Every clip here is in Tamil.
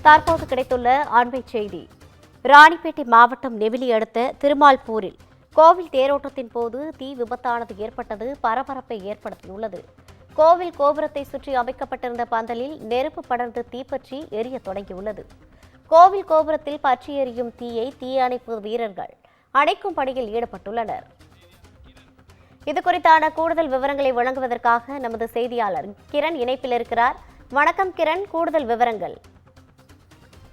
தற்போது கிடைத்துள்ள அண்மை செய்தி. ராணிப்பேட்டை மாவட்டம் நெமிலி அடுத்த திருமால்பூரில் கோவில் தேரோட்டத்தின் போது தீ விபத்தானது ஏற்பட்டது பரபரப்பை ஏற்படுத்தியுள்ளது. கோவில் கோபுரத்தை சுற்றி அமைக்கப்பட்டிருந்த பந்தலில் நெருப்பு படர்ந்து தீப்பற்றி எரிய தொடங்கியுள்ளது. கோவில் கோபுரத்தில் பற்றி எரியும் தீயை தீயணைப்பு வீரர்கள் அணைக்கும் பணியில் ஈடுபட்டுள்ளனர். இதுகுறித்தான கூடுதல் விவரங்களை வழங்குவதற்காக நமது செய்தியாளர் கிரண் இணைப்பில் இருக்கிறார். வணக்கம் கிரண், கூடுதல் விவரங்கள்.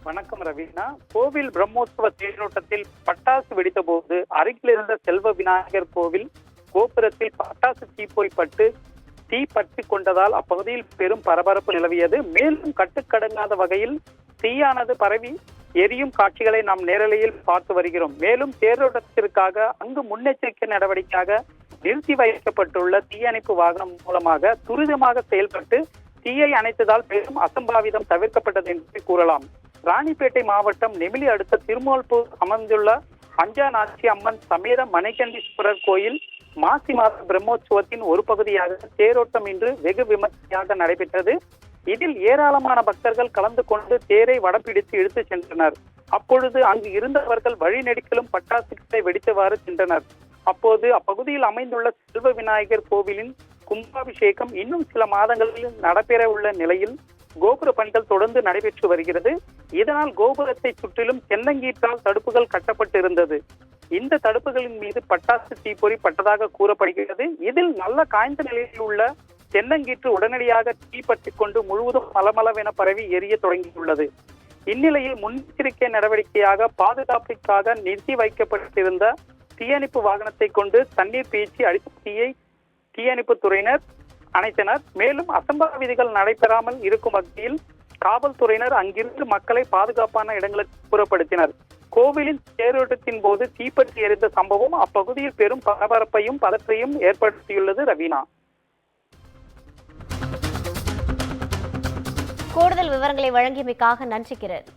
வணக்கம் ரவீனா. கோவில் பிரம்மோற்சவ தேரோட்டத்தில் பட்டாசு வெடித்த போது அருகில் இருந்த செல்வ விநாயகர் கோவில் கோபுரத்தில் பட்டாசு தீப்பொறி தீ பற்றி கொண்டதால் அப்பகுதியில் பெரும் பரபரப்பு நிலவியது. மேலும் கட்டுக்கடங்காத வகையில் தீயானது பரவி எரியும் காட்சிகளை நாம் நேரலையில் பார்த்து வருகிறோம். மேலும் தேரோட்டத்திற்காக அங்கு முன்னெச்சரிக்கை நடவடிக்கையாக நிறுத்தி வைக்கப்பட்டுள்ள தீயணைப்பு வாகனம் மூலமாக துரிதமாக செயல்பட்டு தீயை அணைத்ததால் பெரும் அசம்பாவிதம் தவிர்க்கப்பட்டது என்று கூறலாம். ராணிப்பேட்டை மாவட்டம் நெமிலி அடுத்த திருமால்பூர் அமைந்துள்ள பஞ்சாநாச்சி அம்மன் சமேத மணிகண்டீஸ்வரர் கோயில் மாசி மாத பிரம்மோற்சவத்தின் ஒரு பகுதியாக தேரோட்டம் இன்று வெகு விமர்சையாக நடைபெற்றது. இதில் ஏராளமான பக்தர்கள் கலந்து கொண்டு தேரை வடம்பிடித்து இழுத்து சென்றனர். அப்பொழுது அங்கு இருந்தவர்கள் வழிநெடுக்கிலும் பட்டாசுகளை வெடித்தவாறு சென்றனர். அப்போது அப்பகுதியில் அமைந்துள்ள செல்வ விநாயகர் கோவிலின் கும்பாபிஷேகம் இன்னும் சில மாதங்களில் நடைபெற உள்ள நிலையில் கோபுர பணிகள் தொடர்ந்து நடைபெற்று வருகிறது. இதனால் கோபுரத்தை சுற்றிலும் தென்னங்கீற்றால் தடுப்புகள் கட்டப்பட்டிருந்தது. இந்த தடுப்புகளின் மீது பட்டாசு தீப்பொறி பட்டதாக கூறப்படுகிறது. இதில் நல்ல காய்ந்த நிலையில் உள்ள தென்னங்கீற்று உடனடியாக தீப்பற்றிக் கொண்டு முழுவதும் மலமளவென பரவி எரிய தொடங்கியுள்ளது. இந்நிலையில் முன்னெச்சரிக்கை நடவடிக்கையாக பாதுகாப்பிற்காக நிறுத்தி வைக்கப்பட்டிருந்த தீயணைப்பு வாகனத்தை கொண்டு தண்ணீர் பீய்ச்சி அடித்த தீயை தீயணைப்பு துறையினர் அணைத்தனர். மேலும் அசம்பாவிதிகள் நடைபெறாமல் இருக்கும் வகையில் காவல்துறையினர் அங்கிருந்து மக்களை பாதுகாப்பான இடங்களுக்கு புறப்படுத்தினர். கோவிலின் தேரோட்டத்தின் போது தீப்பற்றி எரிந்த சம்பவம் அப்பகுதியில் பெரும் பரபரப்பையும் பதற்றையும் ஏற்படுத்தியுள்ளது. ரவீனா, கூடுதல் விவரங்களை வழங்கியமைக்காக நன்றி கிரண்.